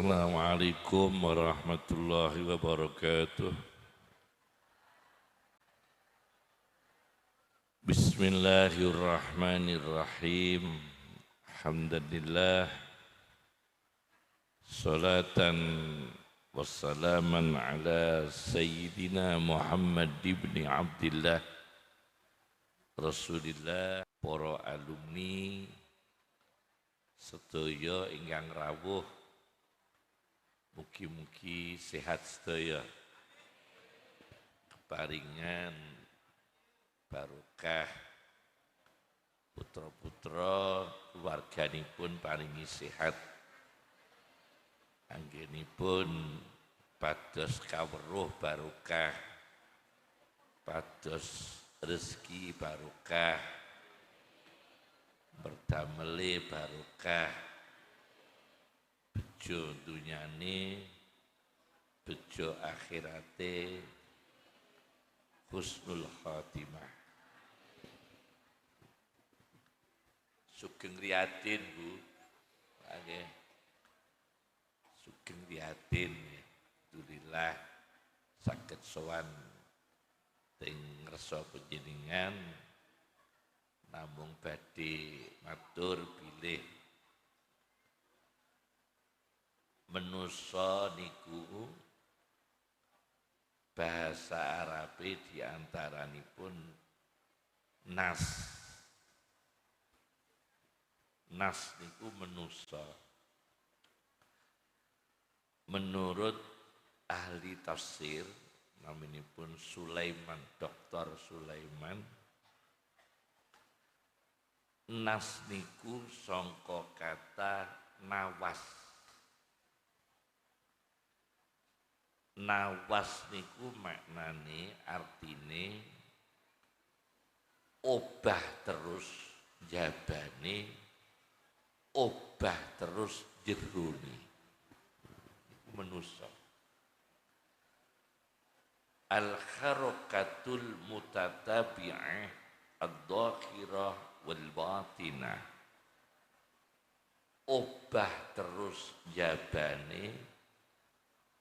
Assalamualaikum warahmatullahi wabarakatuh. Bismillahirrahmanirrahim. Alhamdulillah. Salatan wassalaman ala Sayyidina Muhammad ibn Abdillah Rasulillah. Para alumni sedaya ingkang rawuh, mugi-mugi sehat sedaya, keparingan barokah, putra-putra keluarganipun paringi sehat, anggenipun pados kaweruh barokah, pados rezeki barokah, berdamele barokah, bejo dunyane, bejo akhirate, husnul khatimah. Sugeng riyatin Bu, nggih. Sugeng riyatin, alhamdulillah saged sowan teng ngersa panjenengan namung badhe matur bilih menusa niku bahasa Arabe diantaranipun nas. Nas niku menusa. Menurut ahli tafsir naminipun Sulaiman, Dr. Sulaiman, nas niku sangka kata nawas. Nawas niku maknane artine obah terus jabane, obah terus jerone. Iku manusa. Al-harakatul mutatabi'ah ad-dhakhirah wal batinah. Obah terus jabane,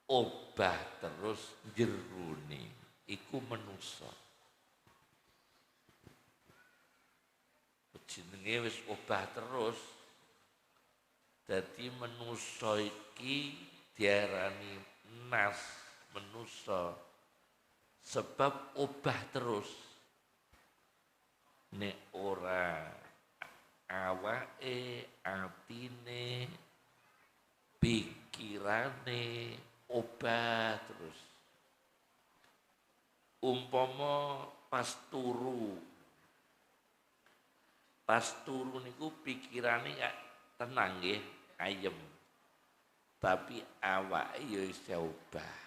obah terus jerone, iku manusa. Jenenge wis obah terus, dadi manusa iki diarani nas, manusa sebab obah terus. Nek ora awake, atine, pikirane obah terus. Umpama pas turu niku pikirane gak tenang nggih, ayem. Tapi awake ya isih obah.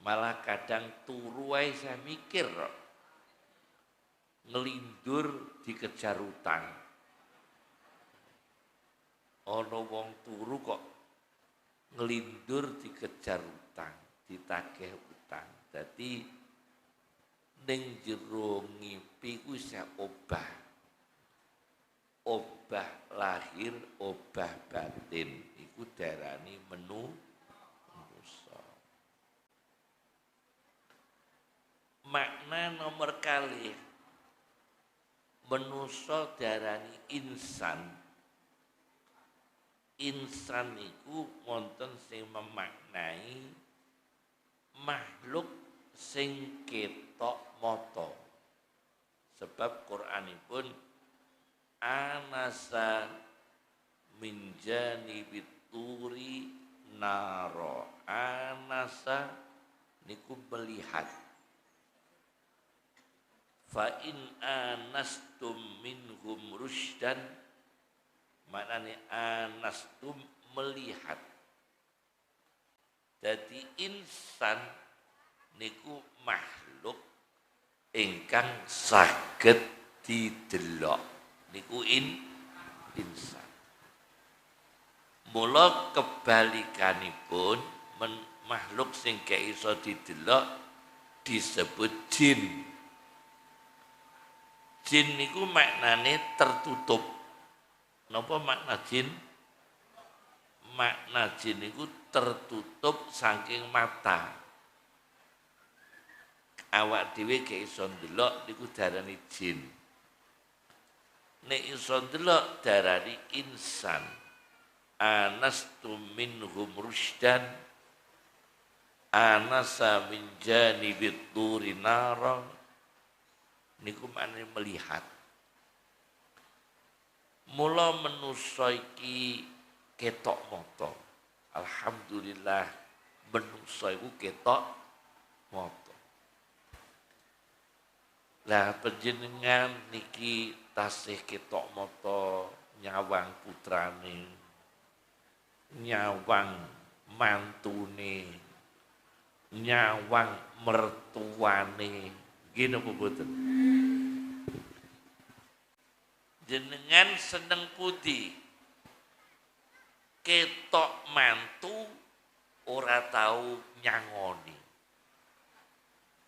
Malah kadang turu wae saya mikir kok. Ngelindur dikejar utang. Ana wong turu kok ngelindur dikejar utang, ditagih utang. Dadi ning jero ngipi ku isih obah. Obah lahir, obah batin. Iku diarani manusa. Makna nomor kalih, manusa diarani insan. Insan iku wonten sing memaknai makhluk sing ketok mata. Sebab Qur'anipun anasa min janibit turi naro. Anasa niku melihat. Fa in anastum minhum rusydan, maknane anastum melihat. Jadi insan niku makhluk ingkang saged didelok. Niku insan. Mula kebalikanipun makhluk sing gak iso didelok disebut jin. Jin niku maknane tertutup. Napa makna jin? makna jin iku tertutup saking mata. Awak dhewe gak iso ndelok niku darani jin. Nek iso ndelok darani insan. Anastu minhum rusydan anasa min janibit turi nara niku maknane melihat. Mula manusa iki ketok mata. Alhamdulillah manusa iku ketok mata. Lah panjenengan niki tasih ketok mata nyawang putrane, nyawang mantune, nyawang mertuane, nggih napa mboten? Jenengan seneng pundi? Ketok mantu ora tahu nyangoni.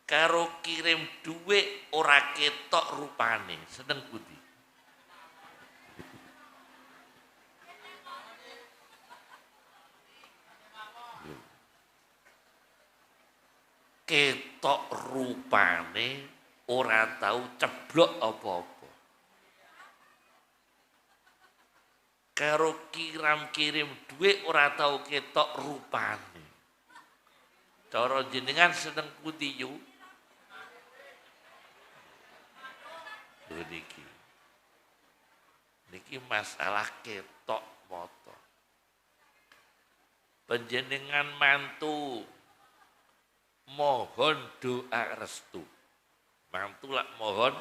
Karo kirim dhuwit ora ketok rupane, seneng pundi? Ketok rupane ora tahu ceblok apa-apa. Karo kirim dhuwit ora tahu ketok rupane. Cara jenengan seneng pundi yo? Niki masalah ketok mata. Panjenengan mantu mohon doa restu. Mantu lak mohon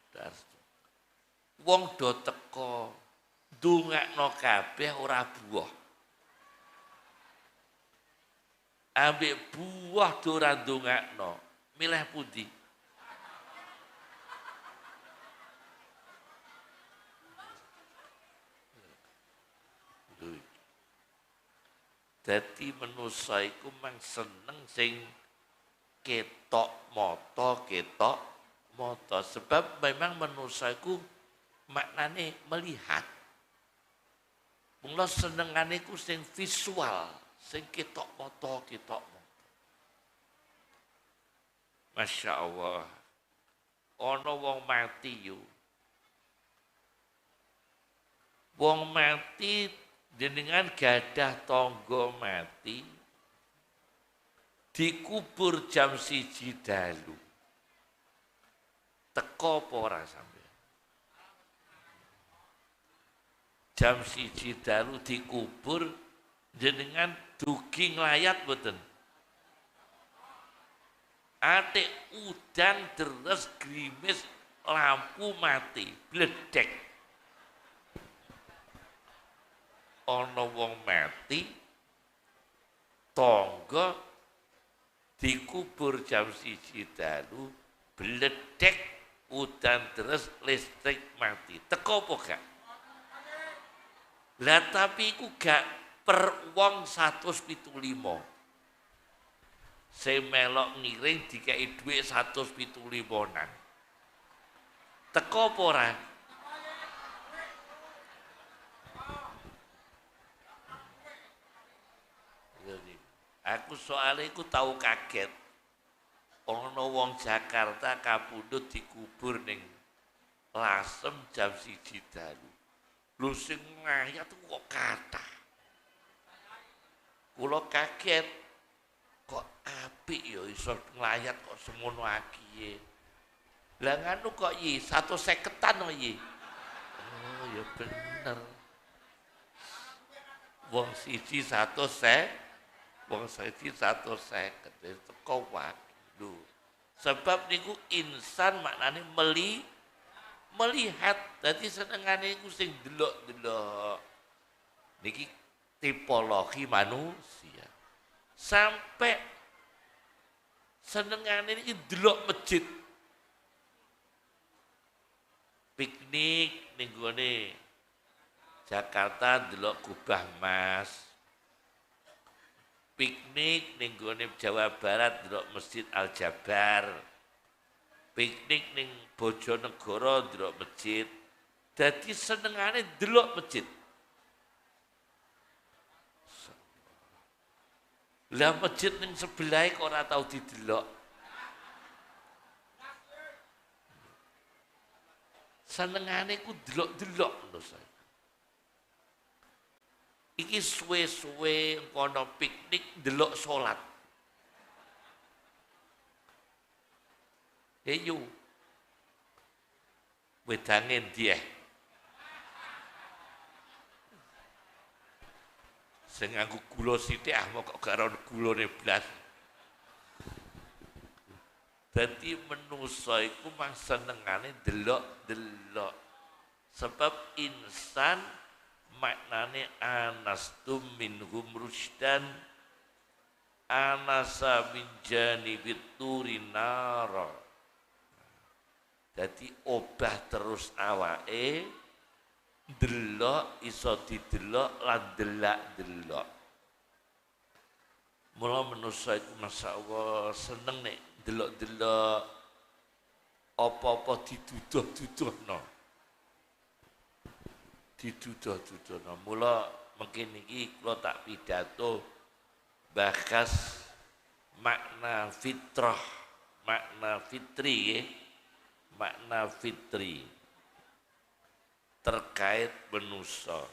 doa restu. Wong do teko ndongakno kabeh ora buah. Ambek buah do ora ndongakno, milih pundi? Dadi manusa iku mang seneng sing ketok mata. Sebab memang manusa iku maknane melihat. Mula senengane iku sing visual, sing ketok mata. Masya Allah. Ana wong mati yo. Wong mati jenengan gadah tangga mati dikubur jam 1 dalu. Teko apa ora sampeyan? Jam 1 dalu dikubur jenengan dugi nglayat mboten? Atik udan deres grimis lampu mati bledek. Ana wong mati tangga dikubur jam 1 dalu bledek udan deres listrik mati. Teko apa gak? Lah tapi iku gak per wong 175. Sing melok ngiring dikei dhuwit 175-an. Teko apa ora? Aku soalnya aku tahu kaget. Ana wong Jakarta kapundhut dikubur ning Lasem jam 1 dalu. Lho sing ngayat kok kathah. Kula kaget. Kok apik ya iso nglayat kok semono akiye. Lah nganu kok yi 150-an kok yi. Oh ya bener. Wong siji 150. Wong siji 150 teko waktu. Sebab niku insan maknane melihat. Dadi senengane iku sing delok-delok. Niki tipologi manusia. Sampai senengane iki delok masjid. Piknik ning gone Jakarta delok Kubah Mas. Piknik ning gone Jawa Barat delok Masjid Al Jabar. Piknik ning Bojonegoro delok masjid. Dadi senengane delok masjid. Lah masjid ning sebelah kok ora tau didelok. Senengane ku delok-delok lho saya. Iki suwe-suwe kono piknik delok salat. Ayo. Wedange ndi sing nganggo gula sithik kok gak ora gulane blas. Dadi manusa iku mah senengane delok-delok. Sebab insan maknane anastum minhum rusdan anasa min janibit turi nara. Dadi obah terus awake delok iso didelok lan delak-delok. Mula manusa iku masyaallah seneng nek delok-delok apa-apa diduduh-duduhno. Diduduh-duduhno. Mula mungkin iki kula tak pidato bahas makna fitrah, makna fitri nggih. Makna fitri terkait manusa.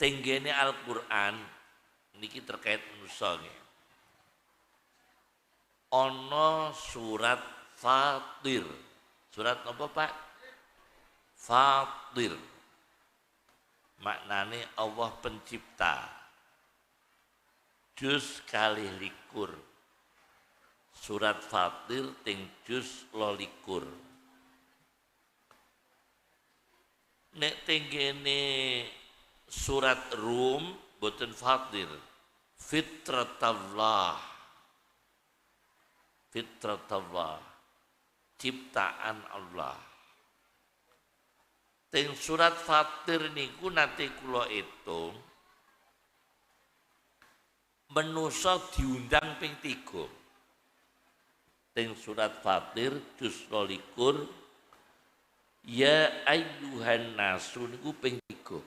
Tenggene Al-Qur'an niki terkait manusa nggih. Ana surat Fatir. Surat apa, Pak? Fatir. Maknane Allah pencipta. Juz kalih likur. Surat Fatir ting juz 12. Nek tenggene surat Rum boten Fatir. Fitratallah. Fitratallah. Ciptaan Allah. Ting surat Fatir niku nate kula itung manusa diundang ping 3. Ting surat Fatir juz 12 ya ayyuhan nasu niku ping 3.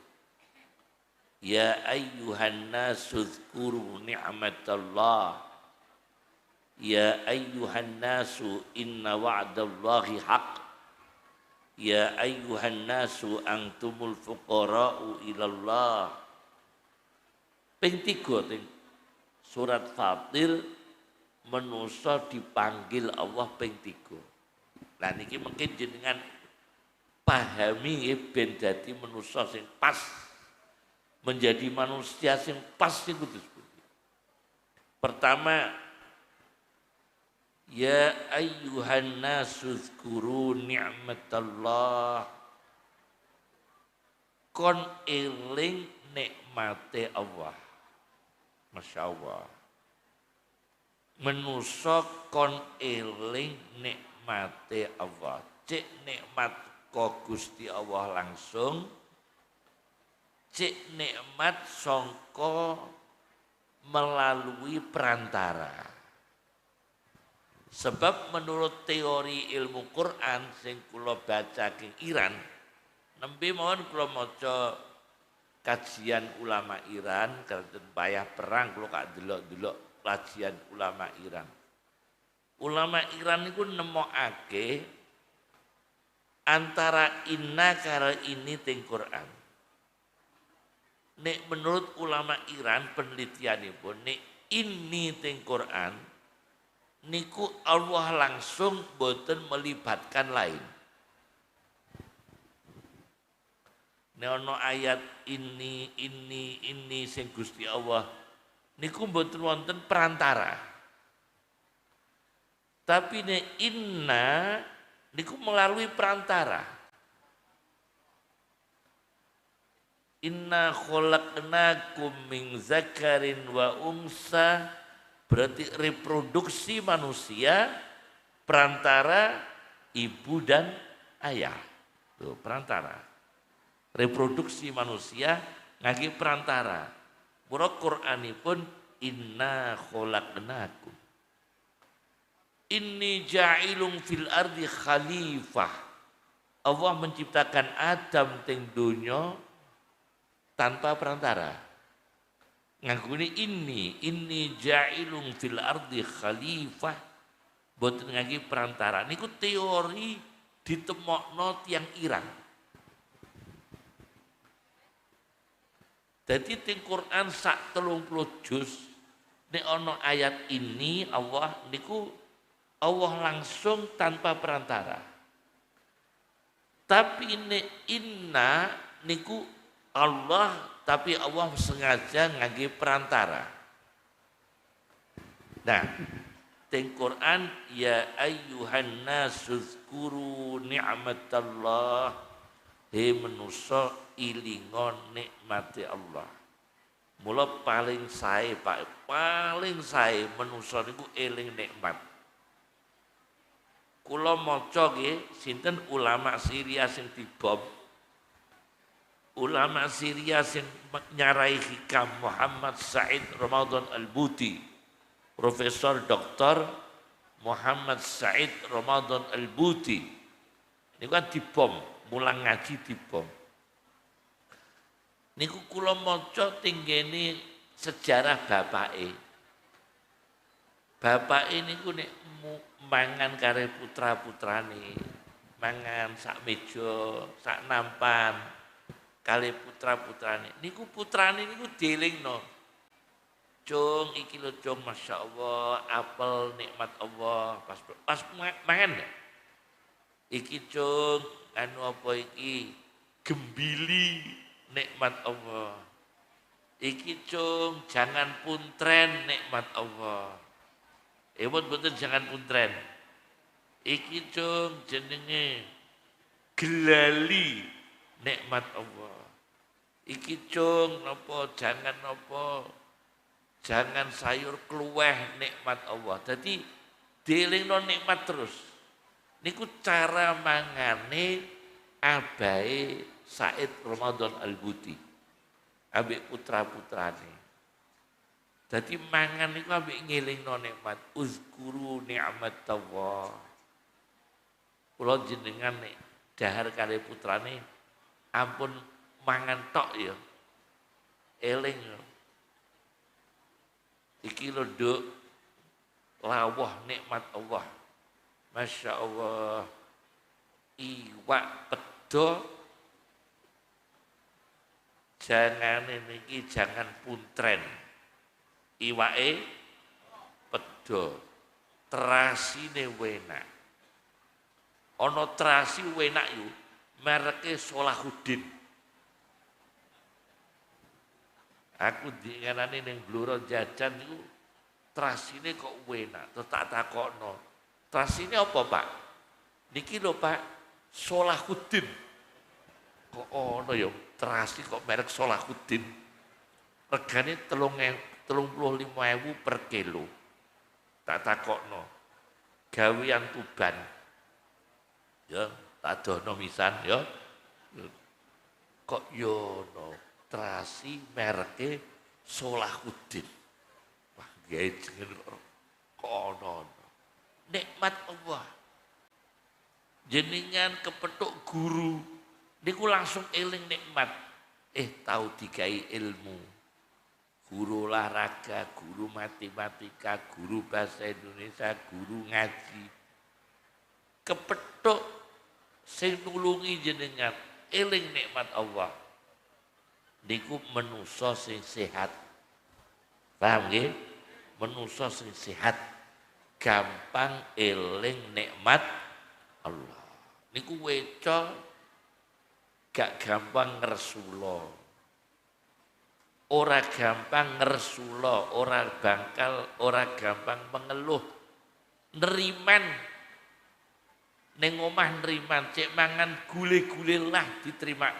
Ya ayyuhan nasu dzkuru ni'matallah. Ya ayyuhan nasu inna wa'dallahi haqq. Ya ayyuhan nasu antumul fuqara'u ilallah. Ping 3 ting surat Fatir manusa dipanggil Allah ping 3. Lah niki mungkin jenengan pahami nggih ben dadi manusa sing pas. Menjadi manusia sing pas niku disebut. Pertama, ya ayyuhan nasu dzkuru ni'matallah. Kon eling nikmate Allah. Masya Allah. Menusa kon eling nikmate Allah. Cek nikmat ko Gusti Allah langsung. Cek nikmat sangka melalui perantara. Sebab menurut teori ilmu Quran sing kula baca king Iran, nembe mawon kula maca kajian ulama Iran kerten payah perang kula kak delok-delok kajian ulama Iran. Ulama Iran niku nemokake antara inna karo ini teng Quran. Nek menurut ulama Iran penelitianipun nek ini teng Quran niku Allah langsung boten melibatkan lain. Nek ana ayat ini sing Gusti Allah niku mboten wonten perantara. Tapi nek inna niku melalui perantara. Inna khalaqnakum min zakarin wa unsa, berarti reproduksi manusia perantara ibu dan ayah. Tuh, perantara. Reproduksi manusia ngagi perantara. Mula Qur'anipun inna khalaqnakum. Inni ja'ilung fil ardi khalifah. Allah menciptakan Adam teng donya tanpa perantara. Nganggune inni ja'ilun fil ardi khalifah, boten ngangge perantara. Niku teori ditemokno tiyang Iran. Jadi teng Quran sak 30 juz nek ana ayat ini Allah niku Allah langsung tanpa perantara. Tapi nek inna niku Allah tapi Allah sengaja ngangge perantara. Nah, teng Quran ya ayyuhan nasu zkuru ni'matallah, he manusa ilingon nikmati Allah. Mula paling sae Pak, paling sae manusa niku eling nikmat. Kula maca nggih sinten ulama Syria sing dibom. Ulama Syria sing nyarai hikam Muhammad Said Ramadan Al-Buti. Profesor Dr. Muhammad Said Ramadan Al-Buti. Ini kan dibom, mulang ngaji dibom. Niku kula maca tinggene sejarah bapake. Bapake niku nek mangan kare putra-putrane, mangan sak meja, sak nampan kali putra-putrane. Niku putrane niku dielingno. Cung iki lho cung masyaallah apel nikmat Allah pas mangan. Iki cung anu apa iki gembili nikmat Allah. Iki cung jangan puntren nikmat Allah. Boten jangan puntren. Iki cung jenenge gelali nikmat Allah. Iki cung napa jangan napa jangan sayur kluweh nikmat Allah. Jadi dielingno nikmat terus. Niku cara mangane abahe Said Ramadan Al-Buti. Ambek putra-putrane. Jadi mangan niku ambek ngelingno nikmat. Uzkuru ni'matallah. Kula jenengan nek dahar kali putrane ampun mangan tok ya. Eling ya. Iki lho Nduk lawah nikmat Allah. Masya Allah. Iwak pedo jangan niki jangan puntren. Iwake pedo. Terasine wenak. Ana terasi wenak yo mereke Solahuddin. Aku dinganane ning Blora jajan niku terasine kok enak, tak takokno. Terasine apa, Pak? Niki lho, Pak, Solahuddin. Kok ono ya terasi kok merek Solahuddin. Regane 35.000 per kilo. Tak takokno. Gawean Tuban. Ya, tak dono misan ya. Kok yo no terasi merke Solahuddin. Wah, gawe jeneng kok ono. Nikmat Allah. Jenengan kepethuk guru niku langsung eling nikmat. Tahu dikai ilmu. Guru olahraga, guru matematika, guru bahasa Indonesia, guru ngaji. Kepethuk sing nulungi jenengan eling nikmat Allah. Niku manusa sing sehat. Paham nggih? Manusa sing sehat gampang eling nikmat Allah. Niku weca gak gampang ngresula. Ora gampang ngresula, ora gampang mengeluh. Neriman ning omah neriman, cek mangan gule-gule lah diterima.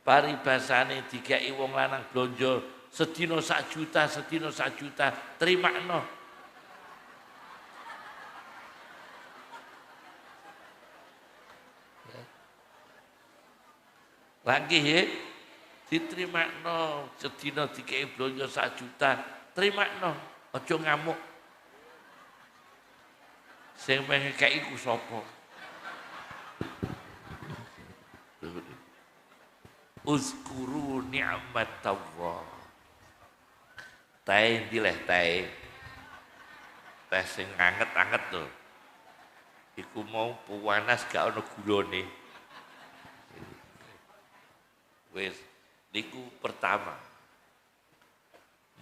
Paribasane dikai wong lanang blonjo sedina 1 juta, terimakno. Lagi ya, diterima sedina dikai blonjo 1 juta, terimakno. Aja ngamuk. Sing mengekei ku sapa? Uzkuru ni'matallah. Teh dileh teh. Teh sing anget-anget lho. Iku mau panas gak ana gulane. Wis niku pertama.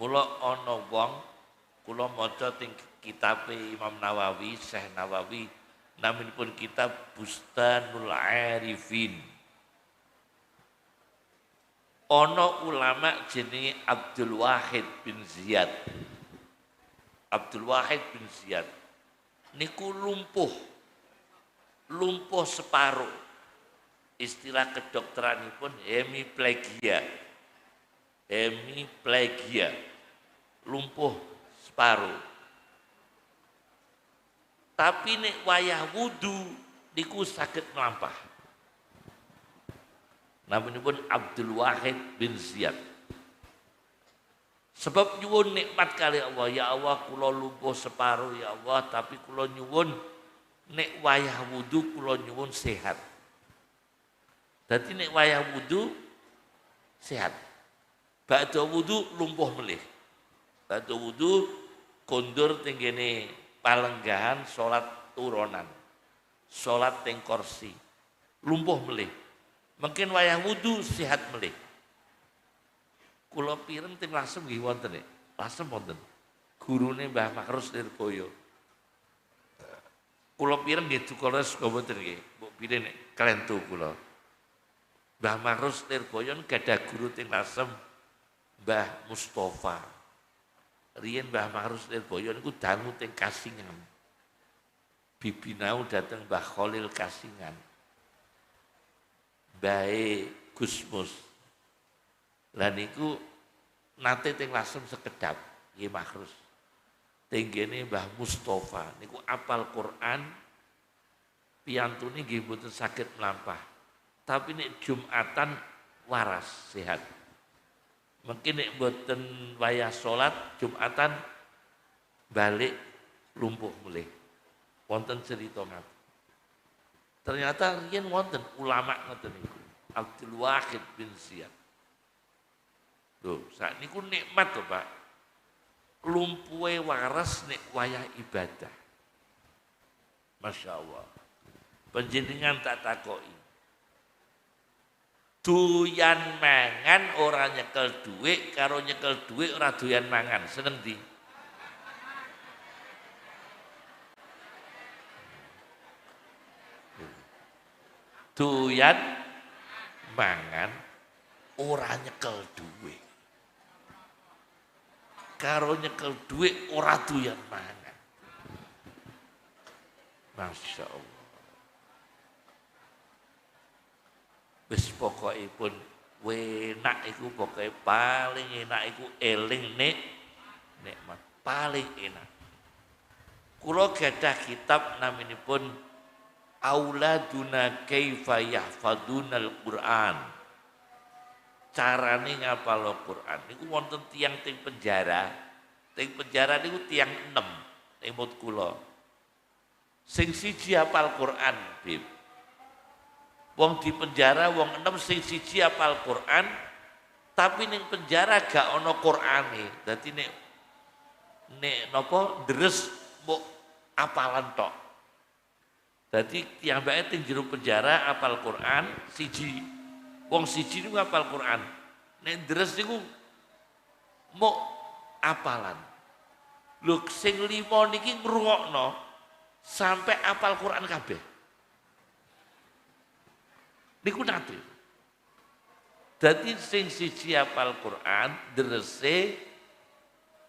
Mula ana wong kula maca teng kitabe Imam Nawawi, Syekh Nawawi, naminipun kitab Bustanul Arifin. Ana ulama jenenge Abdul Wahid bin Ziyad. Abdul Wahid bin Ziyad niku lumpuh separuh. Istilah kedokteranipun hemiplegia. Lumpuh separuh. Tapi nek wayah wudu niku saged mlampah. Namunipun Abdul Wahid bin Ziyad. Sebab nyuwun nikmat kali Allah, ya Allah kula lumpuh separuh ya Allah, tapi kula nyuwun nek wayah wudu kula nyuwun sehat. Dadi nek wayah wudu sehat. Ba'da wudu lumpuh melih. Ba'da wudu kondur tenggene palenggahan salat turunan. Salat teng kursi. Lumpuh melih. Mungkin wayah wudu sehat melih. Kula pireng teng Lasem nggih wonten nek. Lasem wonten. Gurune Mbah Makrus Nirboyo. Kula pireng nggih dukane saka wonten nggih. Mbok pilih nek klentu kula. Mbah Makrus Nirboyo gadah guru teng Lasem Mbah Mustafa. Riyen Mbah Makrus Nirboyo niku dangu teng Kasingan. Bibinau dateng Mbah Khalil Kasingan. Bae Gusmus. Lah niku nate teng Lasem sekedap nggih Makrus. Tenggene Mbah Mustafa niku apal Quran piyantune nggih mboten saged mlampah. Tapi nek Jumatan waras sehat. Mungkin nek mboten wayah salat Jumatan balik lumpuh melih. Wonten cerita ngaten. Ternyata riyen wonten ulama ngoten niku. Abdul Wahid bin Ziyad. Loh, saat niku nikmat to, Pak. Lumpuhe waras nek wayah ibadah. Masya Allah. Panjenengan tak takoki. Doyan mangan ora nyekel dhuwit karo nyekel dhuwit ora doyan mangan, seneng ndi? Doyan mangan ora nyekel dhuwit. Karo nyekel dhuwit ora doyan mangan. Masya Allah. Wis pokokipun enak iku pokoke paling enak iku eling nikmat paling enak. Kula gadah kitab naminipun Auladuna Kaifa Yahfadunal Quran. Carane ngapal Quran niku wonten tiyang teng penjara. Teng penjara niku tiyang 6 temut kula. Sing siji hafal Quran, Bib. Wong di penjara wong 6 sing siji hafal Quran, tapi ning penjara gak ana Qurane. Dadi nek napa deres mbok apalan tok. Dadi tiyambake teng jero penjara hafal Quran siji. Wong siji niku hafal Quran. Nek deres niku mok apalan. Lho sing 5 niki ngrungokno sampai hafal Quran kabeh. Niku nate. Dadi sing siji hafal Quran, derese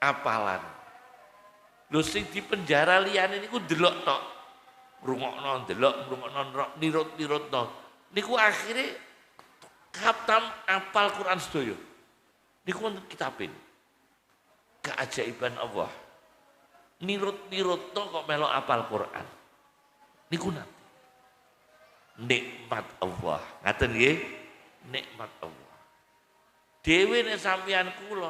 apalan. Lho sing di penjara liyane niku delok tok. Rungokno delok, rungokno nirut-nirutno. Niku akhire khatam apal Quran sedaya. Niku wonten kitabin. Keajaiban Allah. Nirut-nirutno kok melok apal Quran. Niku nate. Nikmat Allah. Ngaten nggih? Nikmat Allah. Dewe nek sampeyan kula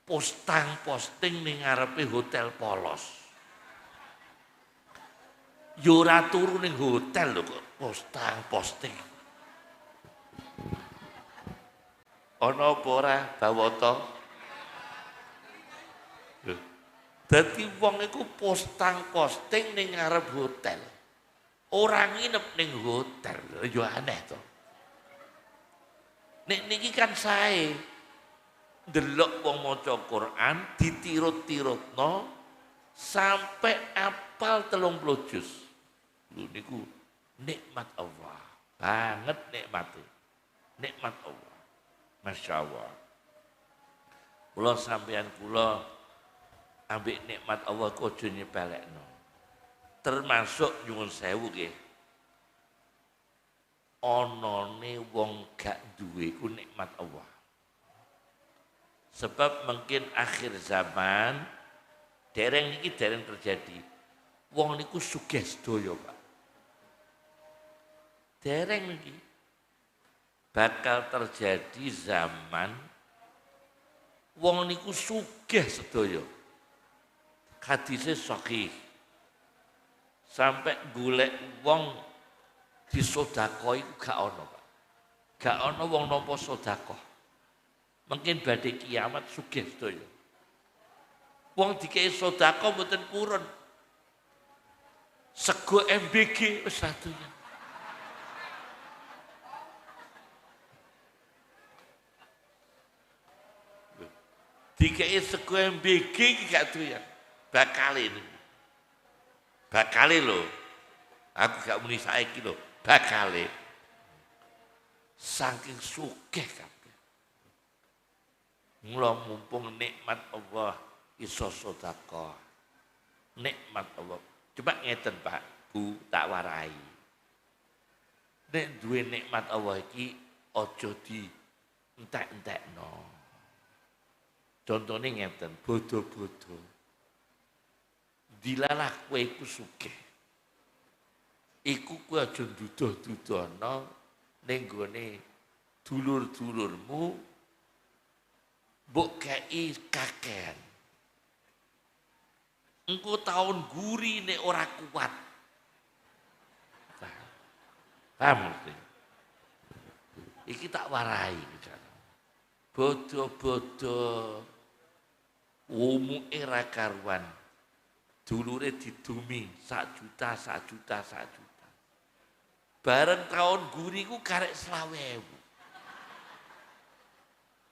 posting ning ngarepe hotel polos. Yo ora turu ning hotel lho kok posting. Ana apa ora Bawata? Dadi wong iku posting ning ngarep hotel. Ora nginep ning hotel. Yo aneh to. Nek niki kan sae ndelok wong maca Quran ditirut-tirutno sampai apal 30 juz. Lho niku nikmat Allah. Banget nikmate. Nikmat Allah. Masya Allah. Kula sampeyan kula ambek nikmat Allah kok aja nyepelekno. Termasuk nyuwun sewu nggih. Anane wong gak duwe ku nikmat Allah. Sebab mungkin akhir zaman dereng terjadi. Wong niku sugih sedaya, Pak. Dereng niki bakal terjadi zaman wong niku sugih sedaya. Hadise sahih. Sampai golek wong disodakoi gak ono, Pak. Gak ono wong nampa sedekah. Mungkin badhe kiamat sugih sedaya. Wong dikei sedekah mboten purun. Sego MBG wis satunya. Dikei sego MBG iki gak doyan. Bakale niku. Bakale lho. Aku gak muni saiki lho, bakale. Saking sugih kabeh. Mula mumpung nikmat Allah iso sedekah. Nikmat Allah. Coba ngeten Pak, Bu, tak warai. Nek duwe nikmat Allah iki aja di entek-entekno. Contone ngeten, bodo-bodo. Dilalah kowe iku sugih. Iku kowe aja duduh-dudohno ning gone dulur-dulurmu mbok kei kakean. Engko taun guri nek ora kuat. Paham mesti? Iki tak warai bicara. Bodo-bodo umuke ra karuan. Dulure didumi 1 juta. Bareng tahun guri ku karek 20.000.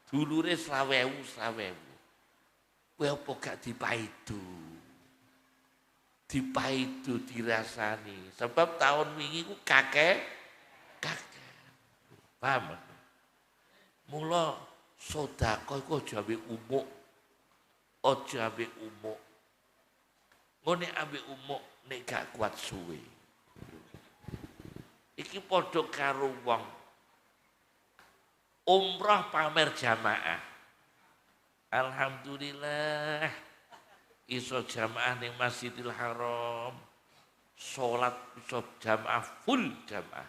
Dulure 20.000. Kowe apa gak dipaidu? Dipaidu dirasani. Sebab tahun wingi ku kakek. Paham? Mula sedekah iku aja ambek umuk. Aja ambek umuk. Ngene ambek umuk nek gak kuat suwe. Iki padha karo wong umrah pamer jamaah. Alhamdulillah iso jamaah ning Masjidil Haram. Salat iso jamaah full jamaah.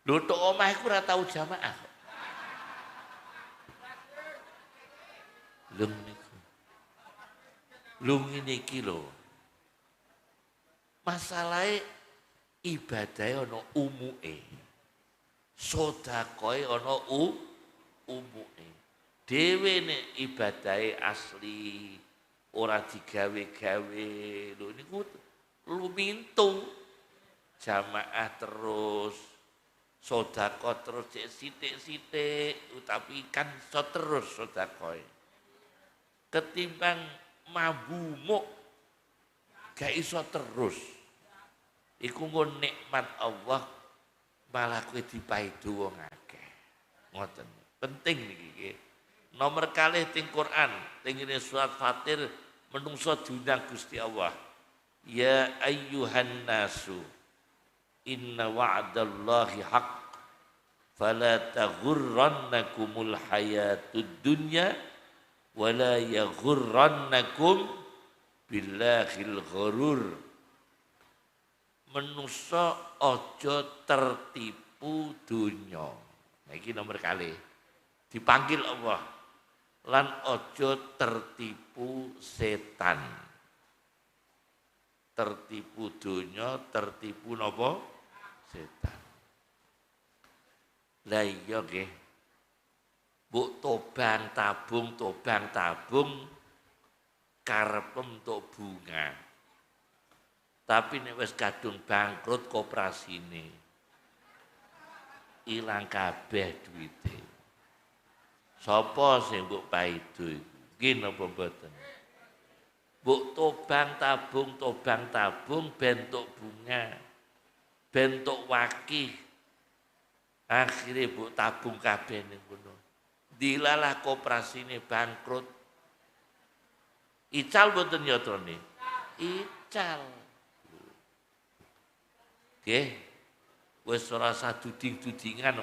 Lho tok omah iku ora tau jamaah. Lho niku. Lho ngene iki lho. Masalahe ibadahe ana umuke. Sedekahe ana umuke. Dhewe nek ibadahe asli ora digawe-gawe. Lho niku lumintu. Jamaah terus, sedekah terus cek sithik-sithik, tapi kan iso terus sedekahe. Ketimbang mabumuk gak iso terus. Iku nggon nikmat Allah malah kowe dipaidu wong akeh. Ngoten. Penting niki. Nomor kalih teng Quran, teng surat Fatir menungso diundang Gusti Allah. Ya ayyuhan nasu inna wa'dallahi haqq fala taghurrannakumul hayatud dunya wala yaghurrannakum billahil ghurur. Manusa aja tertipu dunya. Nah iki nomor kali. Dipanggil Allah. Lan aja tertipu setan. Tertipu dunya, tertipu napa? Setan. Lah iya nggih. Mbok tobang tabung karepem entuk bunga. Tapi nek wis kadung bangkrut koperasine, ilang kabeh duwite. Sapa sing mbok paido iku? Nggih napa mboten? Mbok tobang tabung bentuk bunga, bentuk wakih. Akhire mbok tabung kabeh ning kono. Dilalah koperasine bangkrut. Ical mboten nyatrane? Ical. Nggih. Wis ora saduding-dudingan.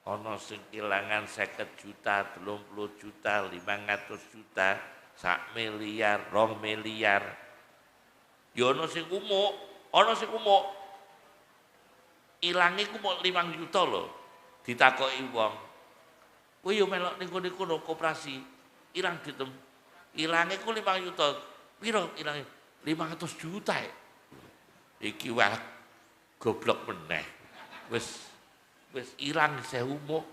Ana sing kelangan 50 juta, 30 juta, 500 juta, 1 miliar, 2 miliar. Ya ana sing umuk, Ilange ku mok 5 juta lho. Ditakoki wong. Kowe yo melok ning kono koperasi. Ilang ditem. Ilange ku 5 juta. Piro ilange? 500 juta. Iki wae goblok meneh. Wis ilang 1000 muk.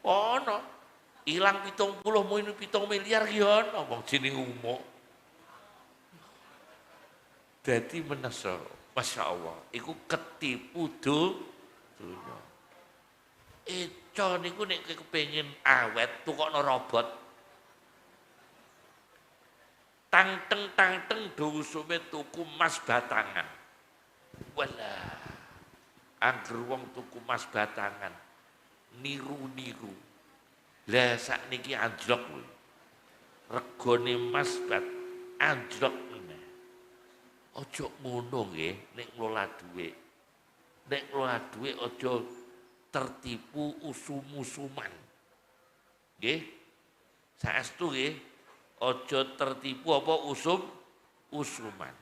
Ono. Ilang 70 mung 7 miliar ki ono wong jeneng umuk. Dadi menesa, Masya Allah, iku ketipu dunya. Eco niku nek kepengin awet tukokno robot. Tangteng do usume tuku emas batangan. Walah. Angger wong tuku emas batangan niru. Lah sakniki anjlok lho. Regane emas anjlok meneh. Aja ngono nggih nek ngelola dhuwit. Nek ngelola dhuwit aja tertipu usum-usuman. Nggih. Saestu nggih. Aja tertipu apa usuman.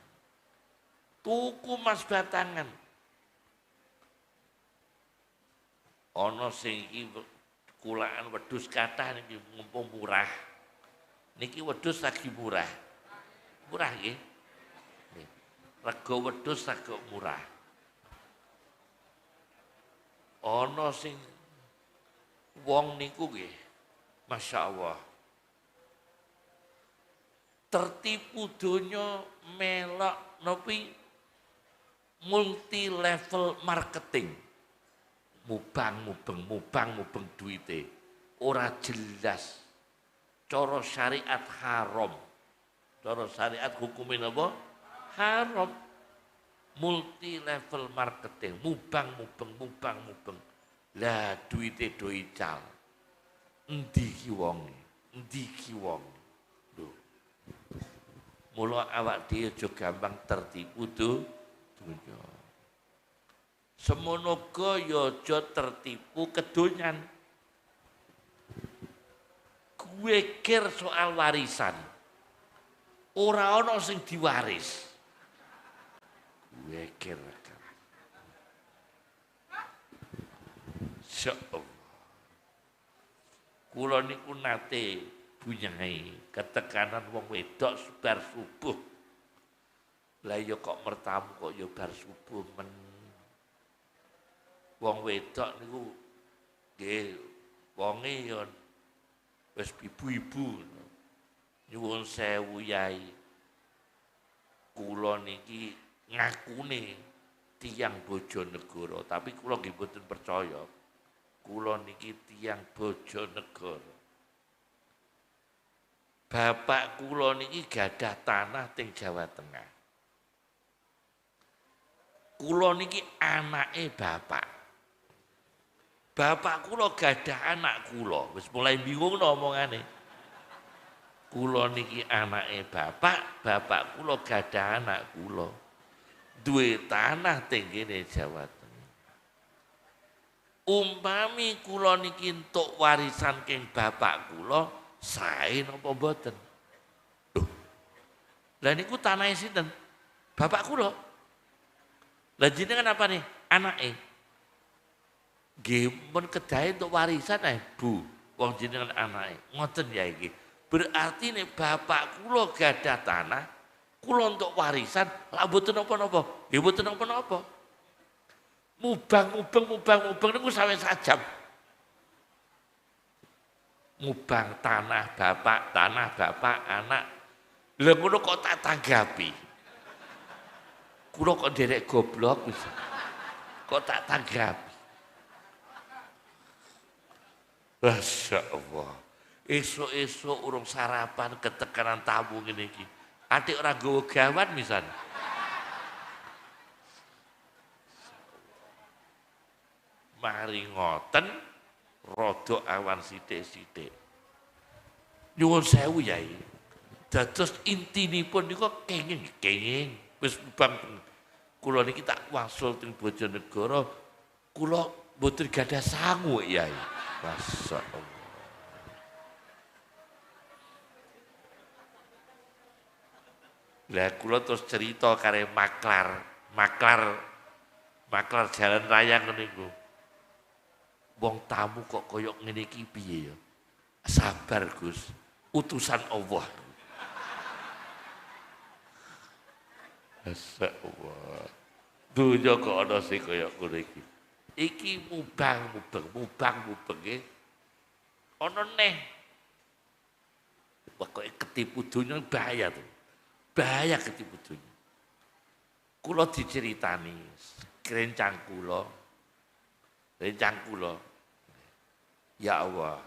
Tuku emas batangan. Ana sing iki kulaan wedhus kathah niki mumpung murah. Niki wedhus lagi murah. Murah nggih. Rega wedhus rega murah. Ana sing wong niku nggih, Masya Allah. Tertipu donya melok nopi multi level marketing. Mubang duite. Ora jelas. Cara syariat haram. Cara syariat hukumin apa? Haram. Multi level marketing. Mubang. Lah duite do ical. Endi ki wonge? Lho. Mula awak dhewe aja gampang tertipu donya. Semono ya aja tertipu kedonyan. Kuwekir soal warisan. Ora ana sing diwaris. Kuwekir. Insyaallah. Kula niku nate bunyai ketekanan wong wedok bar subuh. Lah ya kok mertamu kok ya bar subuh men. Wong wedok niku nggih wonge ya wis ibu-ibu. Nyuwun sewu Yai. Kula niki ngakune tiyang Bojonegoro, tapi kula nggih mboten percaya. Kula niki tiyang Bojonegoro. Bapak kula niki gadah tanah teng Jawa Tengah. Kula niki anake bapak. Bapak kula gadah anak kula, wis mulai bingung no omongane. Kula niki anake bapak kula gadah anak kula. Duwe tanah teng kene Jawa Tengah. Umpami kula niki entuk warisan keng bapak kula, sae napa mboten? Lho. Lah niku tanahe sinten? Bapak kula. Lah jenengan apa nih? Anake. Nggih mun kedahe entuk warisan Bu, wong jenengan anake. Ngoten ya iki. Berarti nek bapak kula gadah tanah, kula entuk warisan, lak mboten napa-napa. Nggih mboten napa-napa. Mubang niku sampai sajam. Mubang tanah bapak, anak. Lha ngono kok tak tanggapi. Kula kok derek goblok wis. Kok tak tanggapi. Masya Allah. Esok-esok urung sarapan ketekanan tamu ngene iki. Adik ora nggawa gawan misan. Mari ngoten rodok awan sithik-sithik. Nyuwun sewu Yai. Dados intinipun niku kenging. Wis bang kula niki tak wasul teng Bojonegoro, kula mboten gadah sangu Yai. Masyaallah. Lah kula terus cerita kare maklar jalan raya ngene iku. Wong tamu kok koyok ngene iki piye ya? Sabar Gus, utusan Allah. Masyaallah. Dunya kok ana sing koyok ngono iki. Iki mubang nggih. Ana neh. Pokoke ketipu dunya bahaya tuh. Bahaya ketipu dunya. Kula diceritani rencang kula. Ya Allah.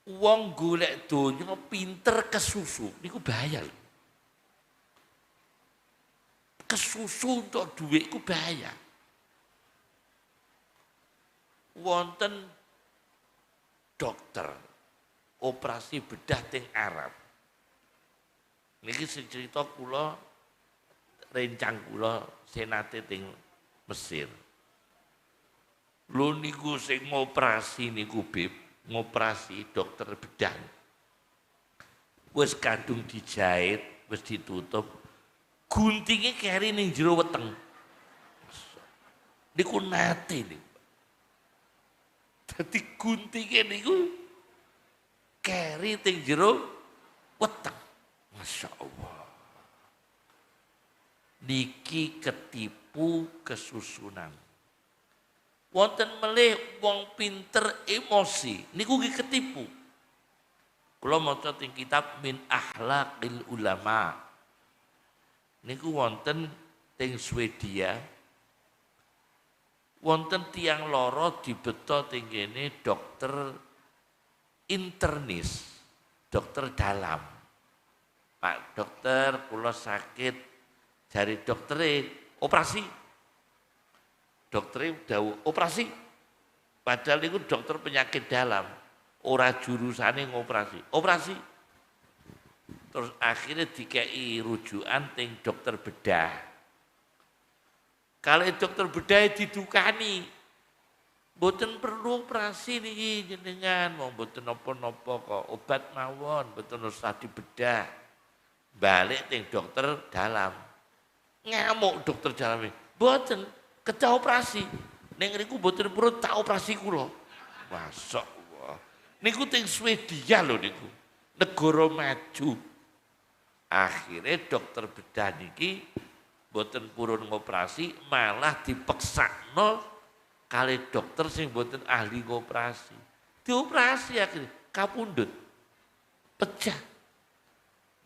Wong golek donya pinter kesusu niku bahaya lho. Kesusu untuk dhuwit iku bahaya. Wonten dokter operasi bedah teng Arab. Niki sing cerita kula rencang kula senate teng Mesir. Lho niku sing ngoperasi niku Bib, ngoperasi dokter bedah. Wis kadung dijahit, wis ditutup. Guntinge keri ning jero weteng. Niku nate niku. Dadi guntinge niku keri teng jero weteng. Masya Allah. Niki ketipu kesusunan. Wonten melih wong pinter emosi, niku ki ketipu. Kula maca teng kitab Min Akhlaqil Ulama. Niku wonten teng Swedia. Wonten tiang loro dibeto teng kene dokter internis, dokter dalam. Pak dokter, kula sakit, jari doktere operasi. Dokternya dawuh operasi. Padahal itu dokter penyakit dalam. Ora jurusane ngoperasi. Operasi. Terus akhirnya dikei rujukan teng dokter bedah. Kalau dokter bedah didukani. Mboten perlu operasi niki jenengan, mau mboten napa-napa kok. Obat mawon, mboten usah dibedah. Balik teng dokter dalam. Ngamuk dokter dalam. Mboten kedah operasi, ning niku mboten purun tak operasi kula. Masya Allah. Niku teng Swedia lho niku. Negara maju. Akhirnya dokter bedah niki mboten purun ngoperasi, malah dipeksakno kali dokter sing mboten ahli ngoperasi. Dioperasi akhirnya kapundhut. Pecah.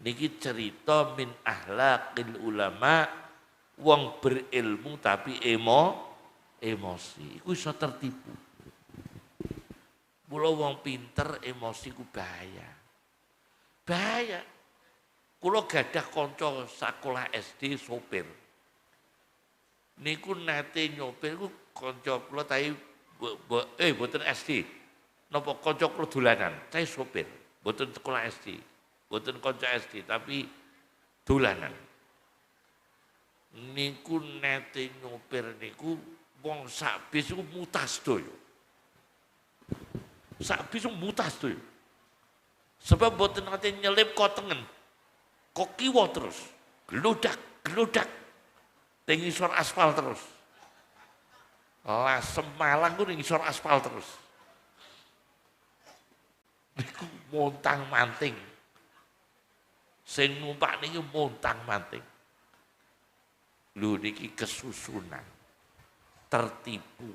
Niki cerita min akhlaqil ulama. Wong berilmu tapi emosi, iku iso tertipu. Mula wong pinter emosi ku bahaya. Bahaya. Kula gadah kanca sekolah SD sopir. Niku nate nyopir ku kanca kula tapi mboten SD. Napa kanca kula dolanan, saya sopir, mboten sekolah SD. Mboten kanca SD tapi dolanan. Niku nete nyopir niku wong sak bis iku mutas doyo. Sak bis mutas doyo. Sebab mboten nate nyelip kok tengen. Kok kiwa terus. Geludak. Teng ngisor aspal terus. Lah Semalang ku ning ngisor aspal terus. Niku montang-manting. Sing numpak niki montang-manting. Lho niki kesusunan, tertipu.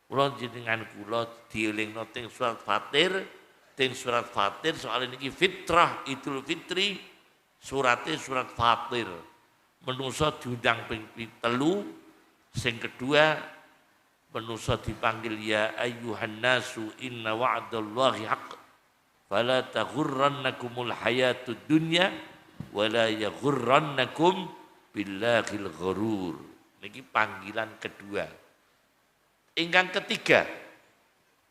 Kula jenengan kula dielingno teng surat Fatir, soal niki fitrah Idul Fitri, surate surat Fatir. Menungso diundang ping 3, sing kedua menungso dipanggil ya ayyuhan nasu inna wa'dallahi haqq fala taghurrannakumul hayatud dunya wala yaghurrannakum billahil ghurur. Niki panggilan kedua. Ingkang ketiga,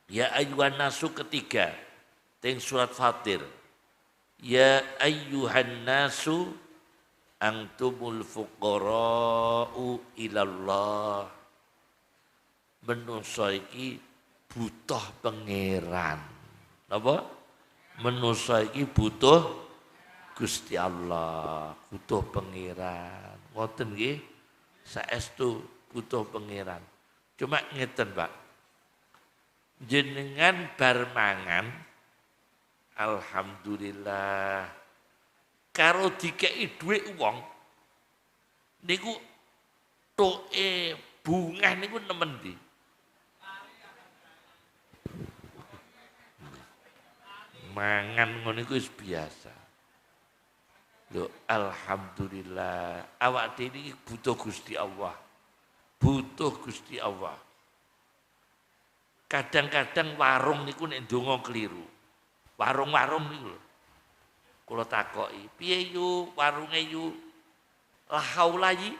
ya ayyuhan nasu ketiga teng surat Fatir. Ya ayyuhan nasu antumul fuqara'u ilallah. Menungso iki butuh pangeran. Napa? Menungso iki butuh Gusti Allah, butuh pangeran. Ngoten nggih, saestu butuh pangeran. Cuma ngeten, Pak. Jenengan bar mangan alhamdulillah karo dikei dhuwit wong niku toke bungah niku nemen ndi? Mangan ngono iku wis biasa. Lho alhamdulillah awak dhewe iki butuh Gusti Allah. Butuh Gusti Allah. Kadang-kadang warung niku nek ndonga keliru. Warung-warung niku lho. Kula takoki, "Piye yu warunge yu?" La haula yi.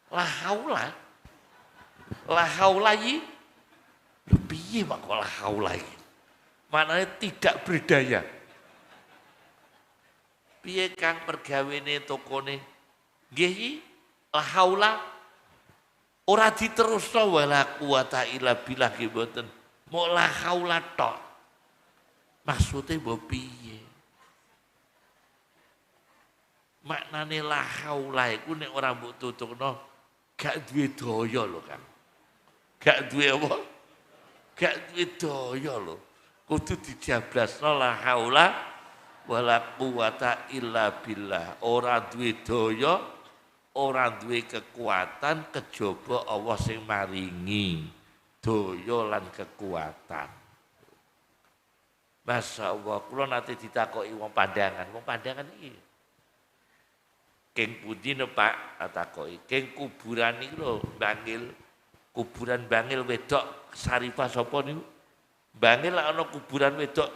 La haula. La haula yi. Lho piye Pak kok la haula iki? Maknanya tidak berdaya. Piye Kang pergawene tokone? Nggih yi. La haula ora diterusno wala quwata illa billah nggih mboten. Mok la haula tok. Maksude mbok piye? Maknane la haula iku nek ora mbok tutukno gak duwe daya lho Kang. Gak duwe apa? Gak duwe daya lho. Kudu dijablasno la haula wala quwata illa billah. Ora duwe daya, ora duwe kekuatan kejaba Allah sing maringi daya lan kekuatan. Masya Allah, kula nate ditakoki wong Pandangan iki. Keng pundi Pak takoki? Keng kuburan iki lho, Bangil. Kuburan Bangil wedok Syarifah sapa niku? Bangil ana kuburan wedok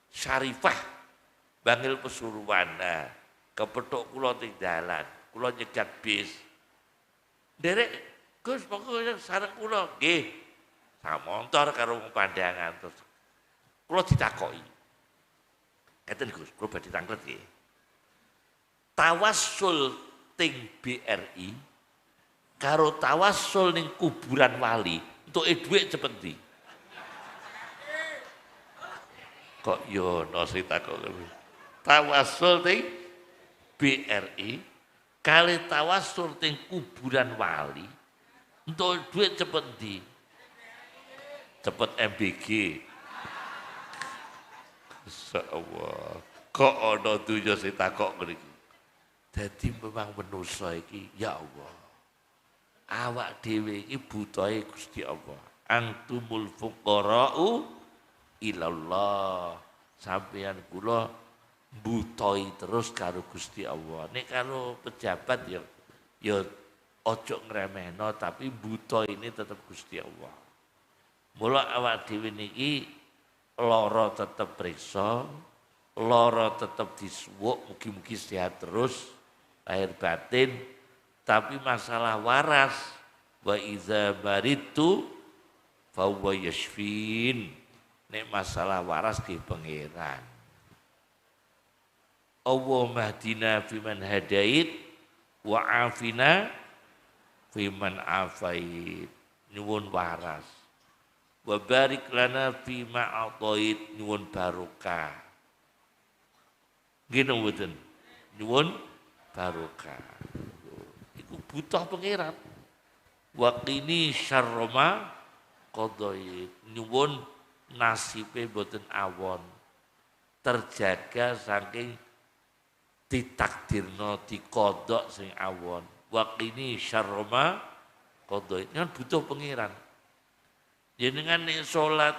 Syarifah. Bangil Pasuruan. Nah, kepethuk kula teng dalan. Kula nyegat bis. Derek, Gus pokoke sareng kula nggih. Samontor karo wong Pandangan terus kula ditakoki. Ngeten Gus, kula badhe tanglet nggih. Tawassul ting BRI karo tawassul ning kuburan wali entuke dhuwit cepet ndi? Kok yo ono sing takok kuwi. Tawassul ting BRI kali tawassul ting kuburan wali entuk dhuwit cepet ndi? Cepet MBG. Insyaallah. Kok ana dunya sing takok mriki. Dadi memang manusa iki ya Allah. Awak dhewe iki butuhe Gusti Allah. Antumul fuqara'u ilallah. Sampeyan kula butuhi terus karo Gusti Allah. Nek karo pejabat ya ojo ngremehno tapi butuh ini tetap Gusti Allah. Mula awak dhewe niki lara tetep priksa, lara tetep disuwuk, mugi-mugi sehat terus lahir batin, tapi masalah waras wa iza baritu fa huwa yashfin. Nek masalah waras ki pangeran. Allahumma hdina fiman hadait wa afina fiman afait. Nyuwun waras. Wa barik lana fima atait, nyuwun barokah. Nggih mboten? Nyuwun barokah. Iku butuh pangeran. Wa qini syarra ma qadait. Nyuwun nasibe mboten awon. Terjaga saking ditakdirno dikodok sing awon. Waqini syarra ma qadait. Kan butuh pengiran. Jenengan nek salat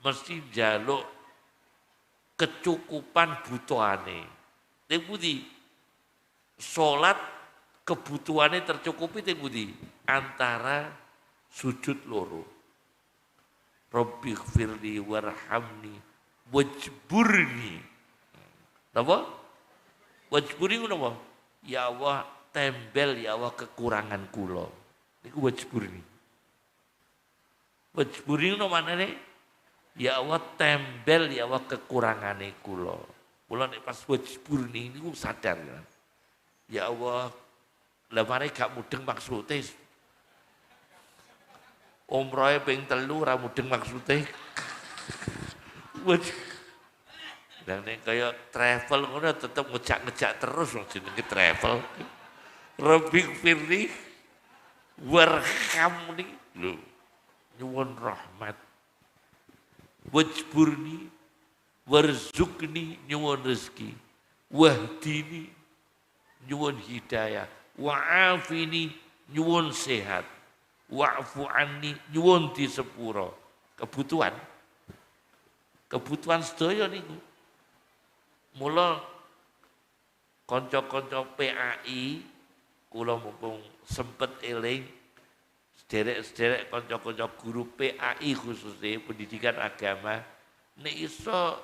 mesti njaluk kecukupan butuhane. Ning pundi? Salat kebutuhannya tercukupi ning pundi? Antara sujud loro. Rabbighfirli warhamni wajburni. Napa? Wajburni napa? Ya Allah, tembel ya Allah kekurangan kula. Niku wajburni. Wajburni napa manane? Ya Allah, tembel ya Allah kekurangane kula. Kula nek pas wajburni niku sadar ya. Ya Allah, lah mare gak mudeng maksude. Umrohe ping 3 ora mudeng maksude. Dan nek kaya travel ngono tetep ngejak-ngejak terus wong jenenge travel. Rabbighfirli warhamni. Lho, nyuwun rahmat. Wajburni warzuqni, nyuwun rezeki. Wahdini, nyuwun hidayah. Wa'afini, nyuwun sehat. Wa'fu anni, nyuwun di sepuro. Kebutuhan sedaya niku. Mula kanca-kanca PAI kula mumpung sempet eling sederek-sederek kanca-kanca guru PAI khususnya pendidikan agama nek iso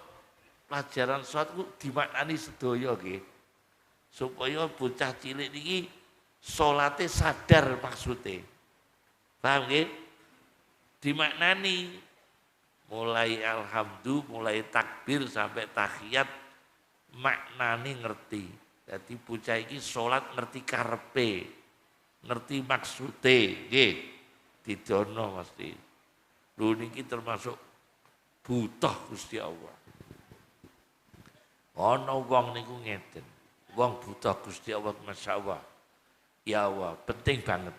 pelajaran salat ku dimaknani sedaya nggih. Supaya bocah cilik niki salate sadar maksude. Paham nggih? Dimaknani mulai alhamdulillah, mulai takbir sampai tahiyat maknane ngerti. Jadi bocah iki salat ngerti karepe, ngerti maksude, nggih. Didono mesti. Lho niki termasuk butuh Gusti Allah. Ana wong niku ngeten. Wong butuh Gusti Allah masyaallah. Ya Allah, penting banget.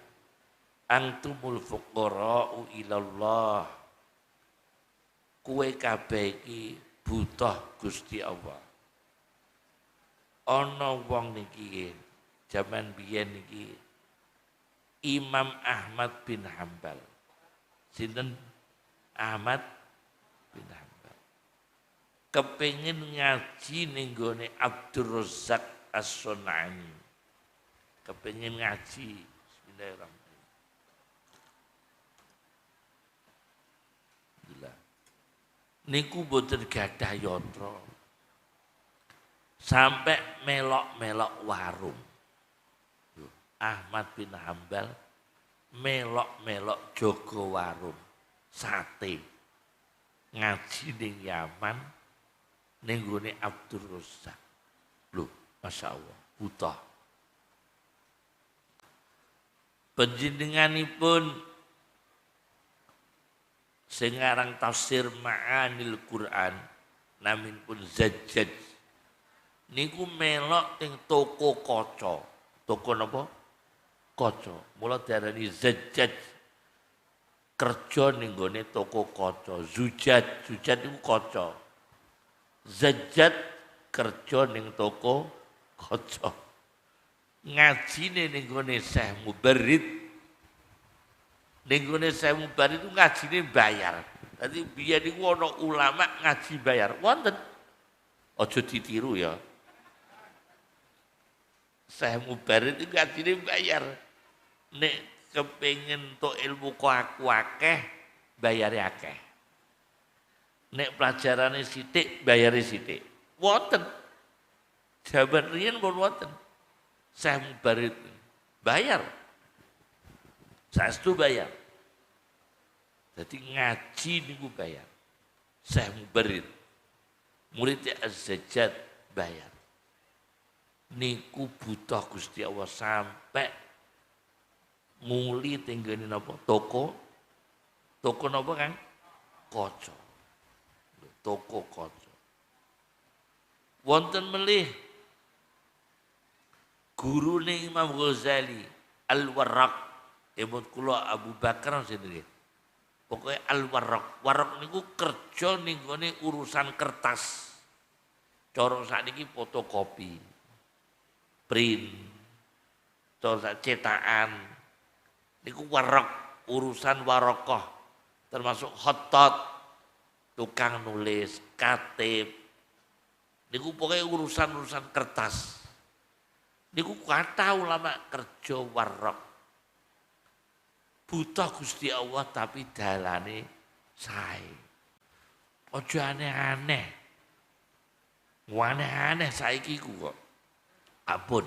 Antumul fuqara'u ilallah. Kowe kabeh iki butuh Gusti Allah. Ana wong niki jaman biyen niki Imam Ahmad bin Hambal. Sinten Ahmad bin Hambal. Kepengin ngaji ning gone Abdur Razzaq As-Sunani. Kepengin ngaji. Bismillahirrahmanirrahim. Niku boten gadah yatra. Sampai melok-melok warung. Ahmad bin Hambal melok-melok jogo warung sate. Ngaji ning Yaman ning gone Abdur Razzaq. Lho, masyaallah, butuh. Panjenenganipun sing aran tafsir Ma'anil Quran namin pun Zajjaj niku melok ning toko kaca. Toko napa? Kaca. Mula diarani Zajjaj. Kerja ning gone toko kaca. Zujat niku kaca. Zajjaj kerja ning toko kaca. Ngajine ning gone Syekh Mubarrid. Ning gone Syekh Mubarrid itu ngajine bayar. Dadi biyen niku ana ulama ngaji bayar. Wonten. Aja ditiru ya. Syekh Mubarrid itu ngajine bayar. Nek kepengin tok ilmu kok aku akeh, bayare akeh. Nek pelajarane sithik, bayare sithik. Wonten. Jaman riyen pun wonten. Syekh Mubarrid bayar. Saestu bayar. Jadi ngaji niku bayar. Syekh Mubarrid. Muridnya Az-Zajjad bayar. Niku butuh Gusti Allah sampai muli tenggene napa? Toko. Toko napa, Kang? Kaca. Toko kaca. Wonten melih gurune Imam Ghazali Al-Warraq. Emot kula Abu Bakar sendiri. Pokoknya Al-Warraq. Warraq niku kerja ning gone urusan kertas. Cara sakniki fotokopi. print, terus cetakan. Niku warok, urusan warokoh, termasuk hotot, tukang nulis, katib. Niku pokoknya urusan-urusan kertas. Niku kata ulama kerja warok. Buta Gusti Allah tapi dalane sae. Ojo aneh-aneh. Aneh-aneh saiki ku kok. Abun.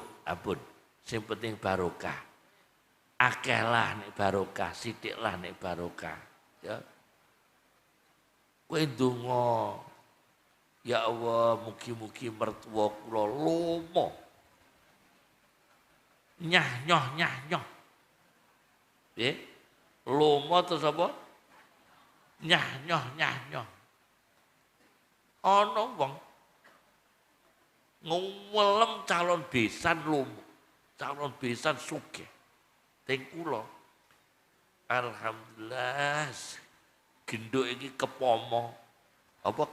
Sing penting barokah. Akeh lah nek barokah, sithik lah nek barokah. Ya. Kowe ndonga, ya Allah, mugi-mugi mertua kula lomo. Nyah. Nggih. Lomo terus apa? Nyah. Ana wong ngulem calon besan lomo. Calon besan sugih. Teng kula. Alhamdulillah genduk iki kepomo. Apa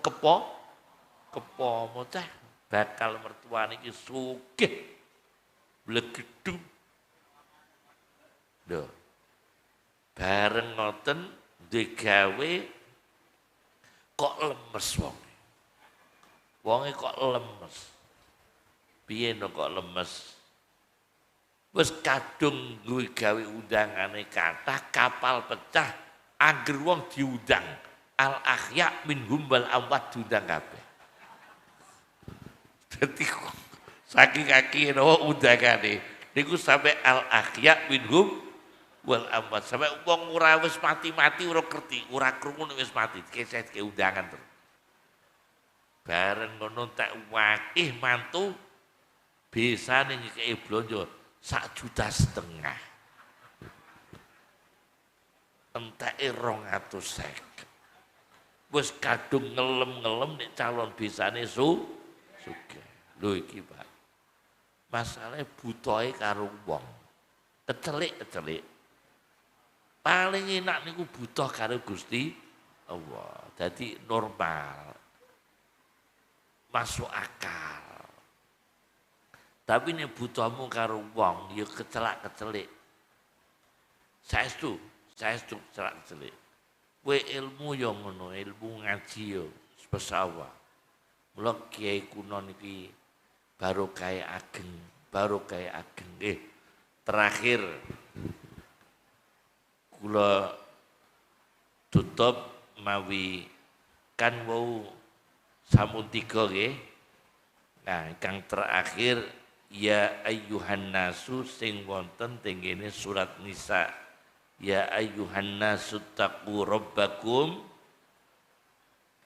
kepomo teh bakal mertuane iki sugih. Blegedung. Lho. Bareng ngoten digawe kok lemes wonge. Wonge kok lemes. Piye no kok lemes? Wis kadung duwe gawe undangane kathah kapal pecah angger wong diundang al ahya minhum wal amwat diundang kabeh. Dadi saking akeh undangane niku sampai al ahya minhum wal amwat sampai wong ora wis mati-mati ora ngerti, ora krungu wis mati, keseh undangan terus. Bareng ngono tak wakih mantu besane nyekeki blonjo 1,5 juta. Enteke 250. Wis kadung ngelem-ngelem nek calon besane sugih. Lho iki, Pak. Masalahe butohe karo wong. Kecelik. Paling enak niku butuh karo Gusti Allah. Dadi normal. Masuk akal. Tapi nek butuhmu karo wong ya kecelak-kecelik. Saestu kecelak-kecelik. Kowe ilmu ya ngono, ilmu ngaji ya pesawah. Mula kiai kuno niki barokah ageng. Terakhir kula tutup mawi kan wau samun 3 nggih. Nah, kang terakhir ya ayyuhan nasu sing wonten tenggene surat Nisa. Ya ayyuhan nasu taqu rabbakum.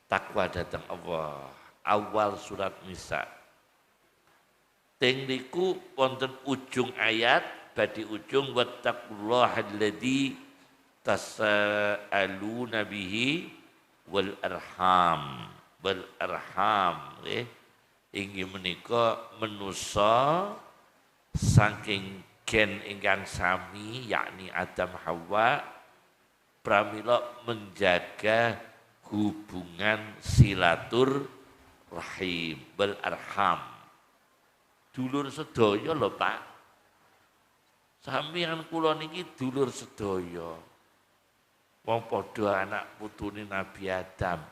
Takwa datang Allah. Awal surat Nisa. Teng niku wonten ujung ayat badhe ujung wattaqullahal-ladzi tasaaluna bihi wal arham. Inggih menika manusa saking gen ingkang sami yakni Adam Hawa pramila menjaga hubungan silatur rahim wal arham. Dulur sedaya lho, Pak. Sampeyan kula niki dulur sedaya. Wong padha anak putune Nabi Adam.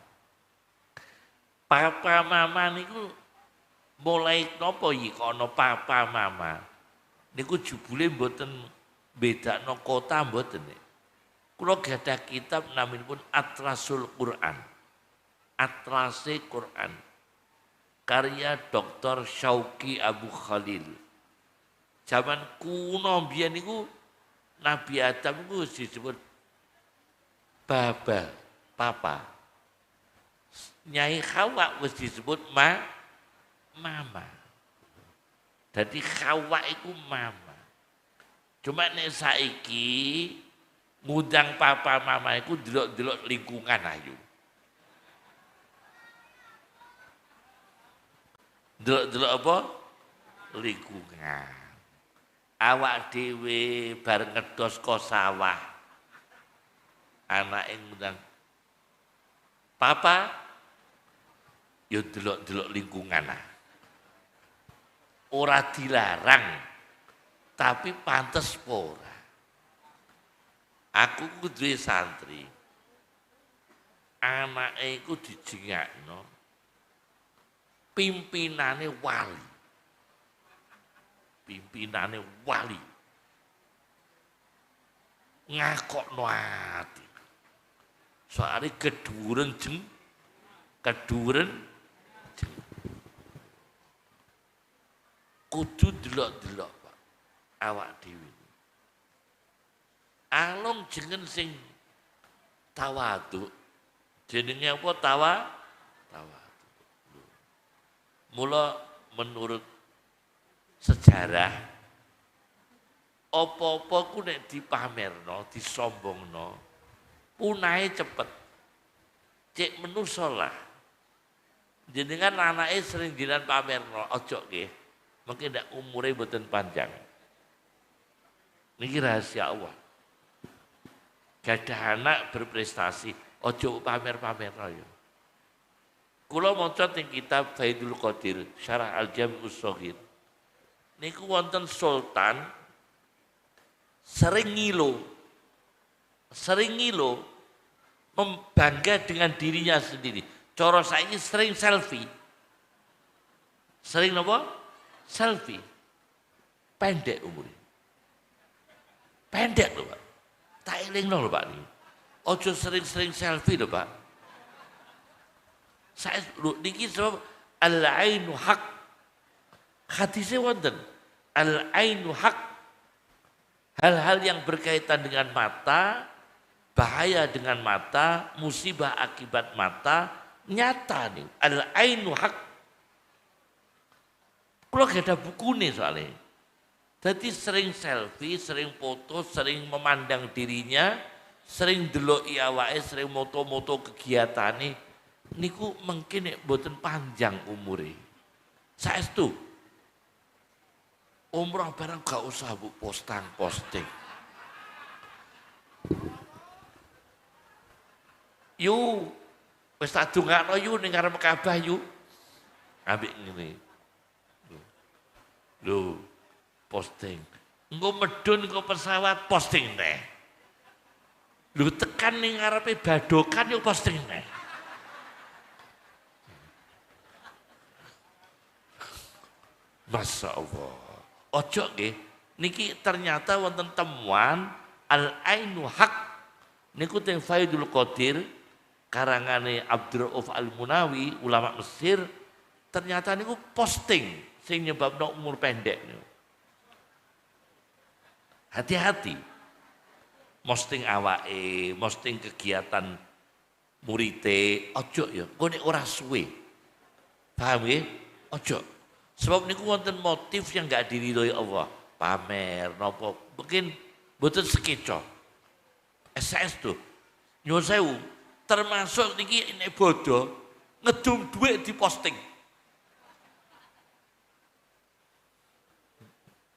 Papa mama niku mulai napa iki kok ana papa mama. Niku jebule mboten bedakno kota mboten. Kula gadah kitab naminipun Atlasul Quran. Atlase Quran. Karya Dr. Syauqi Abu Khalil. Zaman kuno biyen niku Nabi Adam niku disebut papa. Nyai Hawa wis disebut mama. Jadi Hawa iku mama. Cuma nek saiki ngundang papa mama iku delok-delok lingkungan ayu. Delok-delok apa? Lingkungan. Awak dhewe bareng ngedos ka sawah. Anake ngundang papa, yo delok-delok lingkungan lah. ora dilarang, tapi pantes ora. Aku ku duwe santri. Anake iku dijengakno pimpinane wali. Pimpinane wali. Ngakokno ati. Soale keduren jeng kudu delok-delok Pak awak dhewe. Alung jengen sing tawadhu. Jenenge apa tawadhu. Mula menurut sejarah apa-apa ku nek dipamerno, disombongno, punahe cepet. Cek menungso lah. Jenengan anake sering jiran pamerno, ojo nggih. Mungkin ndak umure mboten panjang. Niki rahasia Allah. Gadah anak berprestasi, ojo pamer-pamer ya. Kula maca teng kitab Faidul Qadir, Syarah Al-Jami'us Shaghir. Niku wonten sultan sering ngilo membangga dengan dirinya sendiri. Cara saiki sering selfie. Sering napa? Selfie. Pendek umurnya. Pendek lho, Pak. Tak elingno lho, Pak. Ojo sering-sering selfie lho, Pak. Saya niki sebab al-ainu haq. Hadisnya wonten. Al-ainu haq. Hal-hal yang berkaitan dengan mata, bahaya dengan mata, musibah akibat mata, nyata nih. Al-ainu haq. Kalau gak ada buku nih soalnya. Jadi sering selfie, sering foto, sering memandang dirinya, sering deloki awake, sering moto-moto kegiatane. Niku mungkin mboten panjang umure. Saestu. Umrah barang gak usah bu posting. Yu, wis tak dongakno yu ning ngarep Ka'bah yu. Ambek ngene. Lho, posting. Engko medun engko pesawat posting neh. Lho tekan ning ngarepe badokan yo posting neh. Masya Allah. Ojo nggih, niki ternyata wonten temuan al-ainu haq. Niku teng Faidul Qadir karangane Abdurrauf Al-Munawi, ulama Mesir, ternyata niku posting sing nyebabno umur pendek niku. Hati-hati. Posting awake, posting kegiatan murite, ojo ya. Kok nek ora suwe. Paham nggih? Ojo. Sebab niku wonten motif yang enggak diridhoi Allah. Pamer napa mungkin mboten sekeco. SS tuh. Nyuwun sewu, termasuk niki nek bodoh ngedum dhuwit diposting.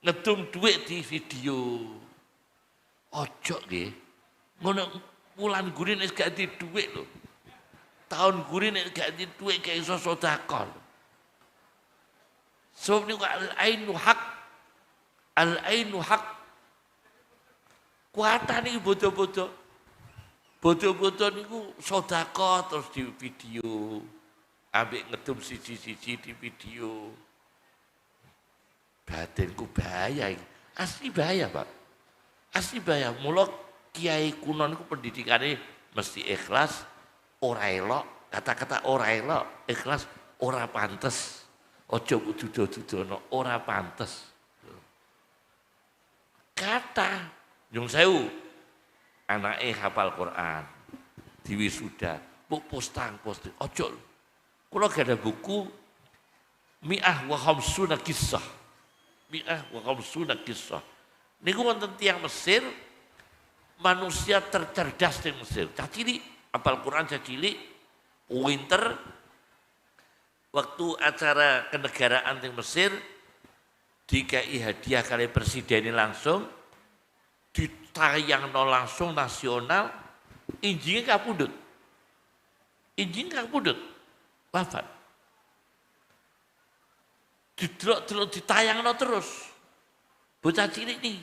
Ngedum dhuwit di video. Ojo nggih. Ngono wulan guri nek gak di dhuwit lho. Tahun guri nek gak di dhuwit gak iso sedekah. Sebab niku al-ainu haq. Al-ainu haq. Kuatan iki bodoh-bodoh. Bodoh-bodoh niku sedekah terus di video. Ambek ngedum siji-siji di video. Batinku bahaya iki. Asli bahaya, Pak. Asli bahaya. Mula kiai kuno niku pendidikane mesti ikhlas, ora elok, kata-kata ora elok, ikhlas, ora pantes. Ojo dudo-dudono, ora pantes. Kata nyung sewu, anake hafal Quran, diwisuda, posting. Ojo. Kula gak ada buku Mi'ah wa khamsuna kisah. Mi'ah wa khamsuna kisah. Niku wonten tiyang Mesir, manusia tercerdas di Mesir. Cah cilik, hafal Quran cah cilik, winter, waktu acara kenegaraan di Mesir, dikai hadiah kali presiden langsung, ditayangno langsung nasional, injingnya kapundut. Wafat. didelok-delok ditayangno terus. Bocah cilik nih.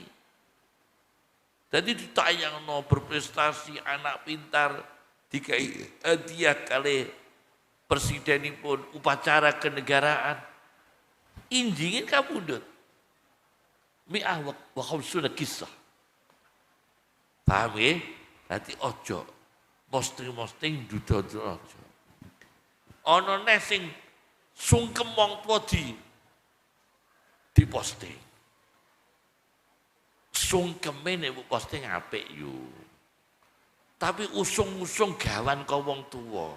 Jadi ditayangno berprestasi, anak pintar, dikai hadiah kali presidenipun upacara kenegaraan. Injingin kapundhut. Mi'ah wa khamsuna kisah. Paham ya? Nanti ojo posting-posting duduk-duduk ojo. Ana neh sing sungkem wong tuwa diposting. Sungkeme nek posting apik yo. Tapi usung-usung gawan ka wong tuwa.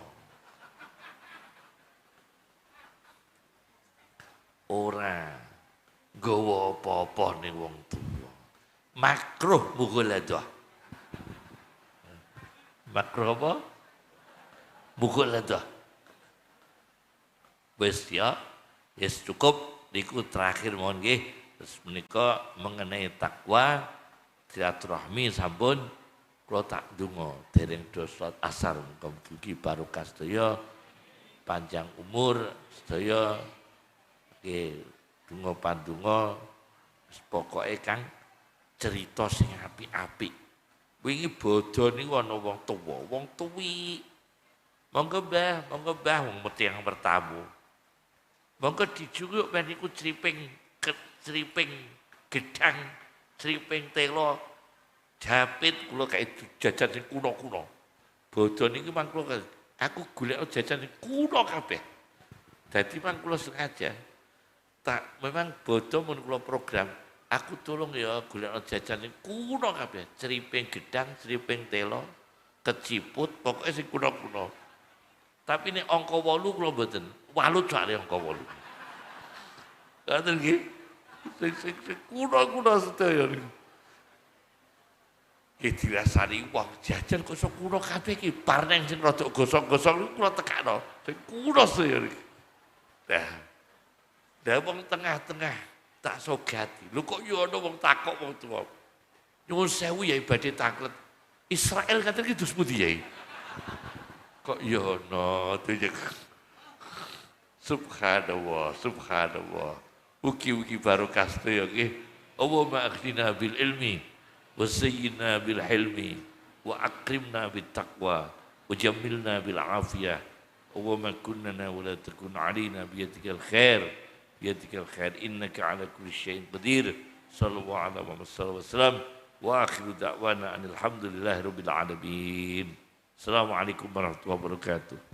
Ora nggawa apa-apa ning wong tuwa. Makruh mughaladah. Makruh apa? Mughaladah. Wis ya, yes cukup niku terakhir mohon nggih. Terus menika mengenai takwa silaturahmi sampun kula tak donga dereng do salat asar mugi barokah sedaya panjang umur sedaya nggih donga pandonga pokoke Kang cerita sing apik-apik. Wingi bodho niku ana wong tuwa, wong tuwi. Monggo Mbah wong yang bertamu. Monggo dijunguk ben niku criping gedang, criping telo, japit kula kae jajan sing kuno-kuno. Bodho niki mangko aku golek jajan sing kuno kabeh. Dadi mang kula sengaja memang bodho mun kula program, aku tolong ya golek jajan sing kuno kabeh, criping gedang, criping telo, keciput, pokoknya sing kuno-kuno. Tapi ini angka 8 kula mboten. Walut jare angka 8. Ngoten nggih. Sing kuno-kuno sedaya niku. Ki dirasani wong jajan kok iso kuno kabeh iki bar nang sing rada gosong-gosong niku kula tekakno. Sing kuno sedaya niku. Lah wong tengah-tengah tak sogati. Lho kok yo ana wong takok wong tuwa. Nyuwun sewu ya badhe taklet. Israel katen iki dus pundi ya? Kok ya ana subhanallah, subhanallah. Ugi-ugi barokah sedaya nggih. Allahumma aghnina bil ilmi wa zayyinna bil hilmi wa akrimna bit taqwa wa jammilna bil afiyah. Allahumma kunnana wa la takun alaina biyadikal khair. Biyadikal khair innaka ala kulli syai'in qadir. Sallallahu alaihi wasallam. Wa akhiru da'wana anil hamdulillahi rabbil alamin. Assalamualaikum warahmatullahi wabarakatuh.